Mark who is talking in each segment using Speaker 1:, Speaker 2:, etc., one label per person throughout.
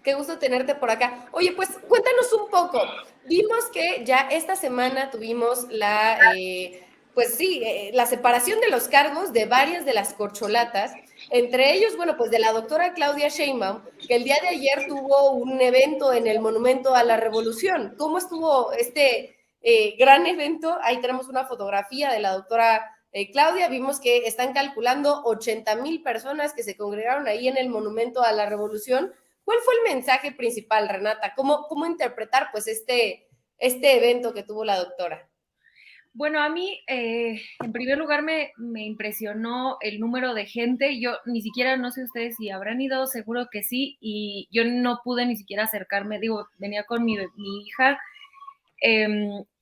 Speaker 1: Qué gusto tenerte por acá. Oye, pues cuéntanos un poco. Vimos que ya esta semana tuvimos la separación de los cargos de varias de las corcholatas, entre ellos, bueno, pues de la doctora Claudia Sheinbaum, que el día de ayer tuvo un evento en el Monumento a la Revolución. ¿Cómo estuvo este gran evento? Ahí tenemos una fotografía de la doctora Claudia. Vimos que están calculando 80,000 personas que se congregaron ahí en el Monumento a la Revolución. ¿Cuál fue el mensaje principal, Renata? ¿Cómo interpretar pues este evento que tuvo la doctora?
Speaker 2: Bueno, a mí, en primer lugar, me impresionó el número de gente. Yo ni siquiera, no sé ustedes si habrán ido, seguro que sí, y yo no pude ni siquiera acercarme, digo, venía con mi hija,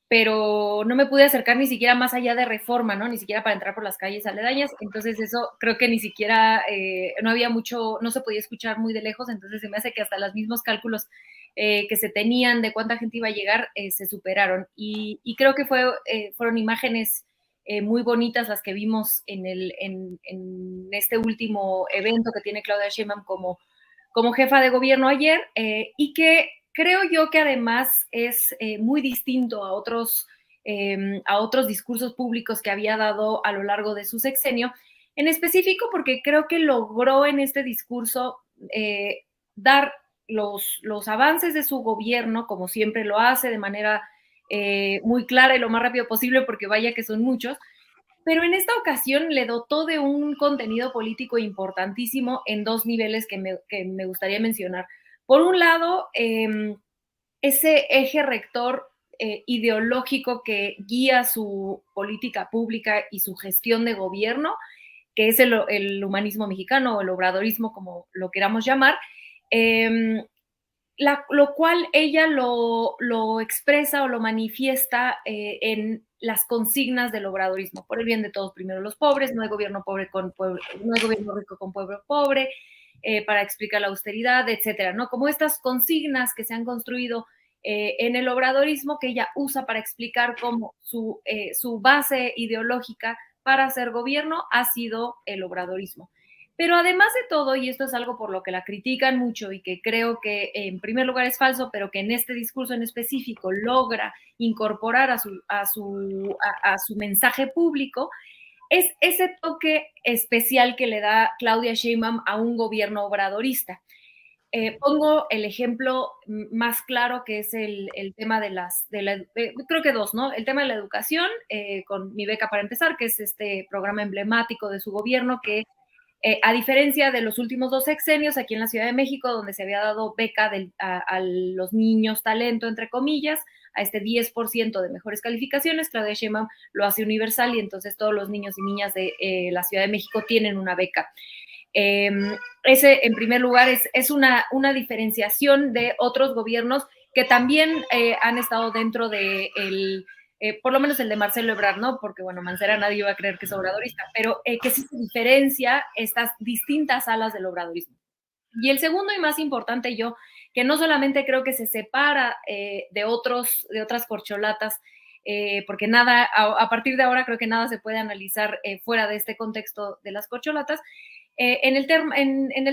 Speaker 2: pero no me pude acercar ni siquiera más allá de Reforma, ¿no? Ni siquiera para entrar por las calles aledañas. Entonces eso creo que ni siquiera, no había mucho, no se podía escuchar muy de lejos, entonces se me hace que hasta los mismos cálculos que se tenían de cuánta gente iba a llegar se superaron. Y creo que fueron imágenes muy bonitas las que vimos en este último evento que tiene Claudia Sheinbaum como jefa de gobierno ayer, y que creo yo que además es muy distinto a otros discursos públicos que había dado a lo largo de su sexenio, en específico porque creo que logró en este discurso dar los avances de su gobierno, como siempre lo hace, de manera muy clara y lo más rápido posible, porque vaya que son muchos, pero en esta ocasión le dotó de un contenido político importantísimo en dos niveles que me gustaría mencionar. Por un lado, ese eje rector ideológico que guía su política pública y su gestión de gobierno, que es el humanismo mexicano o el obradorismo, como lo queramos llamar, lo cual ella lo expresa o lo manifiesta en las consignas del obradorismo: por el bien de todos, primero los pobres, no hay gobierno pobre con pueblo, no hay gobierno rico con pueblo pobre, para explicar la austeridad, etcétera, ¿no? Como estas consignas que se han construido en el obradorismo, que ella usa para explicar cómo su base ideológica para hacer gobierno ha sido el obradorismo. Pero además de todo, y esto es algo por lo que la critican mucho y que creo que en primer lugar es falso, pero que en este discurso en específico logra incorporar a su mensaje público, es ese toque especial que le da Claudia Sheinbaum a un gobierno obradorista. Pongo el ejemplo más claro, que es el tema creo que dos, ¿no? El tema de la educación, con Mi Beca para Empezar, que es este programa emblemático de su gobierno que a diferencia de los últimos dos sexenios aquí en la Ciudad de México, donde se había dado beca a los niños talento, entre comillas, a este 10% de mejores calificaciones, Claudia Sheinbaum lo hace universal y entonces todos los niños y niñas de la Ciudad de México tienen una beca. Ese, en primer lugar, es una diferenciación de otros gobiernos que también han estado dentro de por lo menos el de Marcelo Ebrard, ¿no? Porque, bueno, Mancera nadie iba a creer que es obradorista, pero que sí se diferencia estas distintas alas del obradorismo. Y el segundo y más importante, yo, que no solamente creo que se separa de otras corcholatas, porque nada, a partir de ahora creo que nada se puede analizar fuera de este contexto de las corcholatas. En el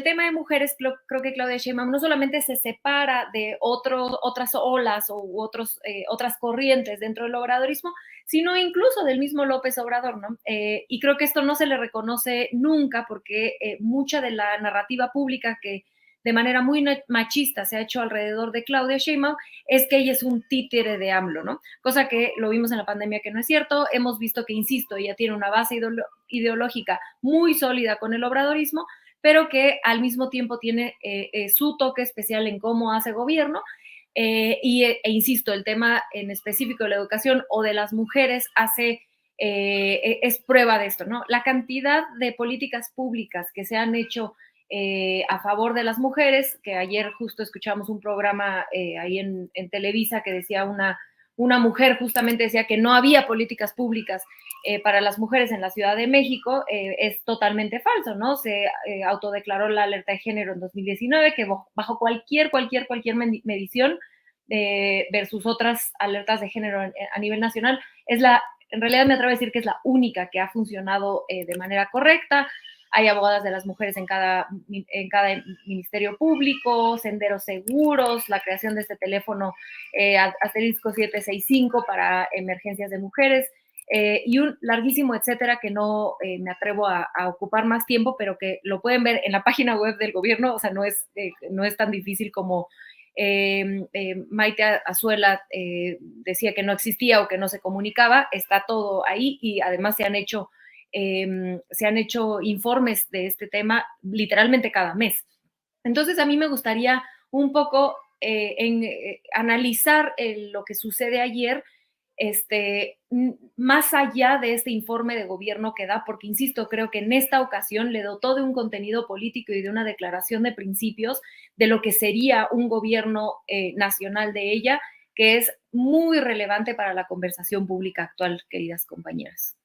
Speaker 2: tema de mujeres, creo que Claudia Sheinbaum no solamente se separa de otras olas otras corrientes dentro del obradorismo, sino incluso del mismo López Obrador, ¿no? Y creo que esto no se le reconoce nunca, porque mucha de la narrativa pública que de manera muy machista se ha hecho alrededor de Claudia Sheinbaum es que ella es un títere de AMLO, ¿no? Cosa que lo vimos en la pandemia que no es cierto. Hemos visto que, insisto, ella tiene una base ideológica muy sólida con el obradorismo, pero que al mismo tiempo tiene su toque especial en cómo hace gobierno. Insisto, el tema en específico de la educación o de las mujeres es prueba de esto, ¿no? La cantidad de políticas públicas que se han hecho a favor de las mujeres, que ayer justo escuchamos un programa ahí en Televisa que decía una mujer, justamente decía que no había políticas públicas para las mujeres en la Ciudad de México, es totalmente falso, ¿no? Se autodeclaró la alerta de género en 2019, que bajo cualquier medición versus otras alertas de género a nivel nacional, en realidad me atrevo a decir que es la única que ha funcionado de manera correcta. hay abogadas de las mujeres en cada ministerio público, senderos seguros, la creación de este teléfono asterisco 765 para emergencias de mujeres, y un larguísimo etcétera que no me atrevo a ocupar más tiempo, pero que lo pueden ver en la página web del gobierno. O sea, no es tan difícil como Maite Azuela decía que no existía o que no se comunicaba. Está todo ahí, y además se han hecho informes de este tema literalmente cada mes. Entonces, a mí me gustaría un poco analizar lo que sucede ayer, más allá de este informe de gobierno que da, porque insisto, creo que en esta ocasión le dotó de un contenido político y de una declaración de principios de lo que sería un gobierno nacional de ella, que es muy relevante para la conversación pública actual, queridas compañeras.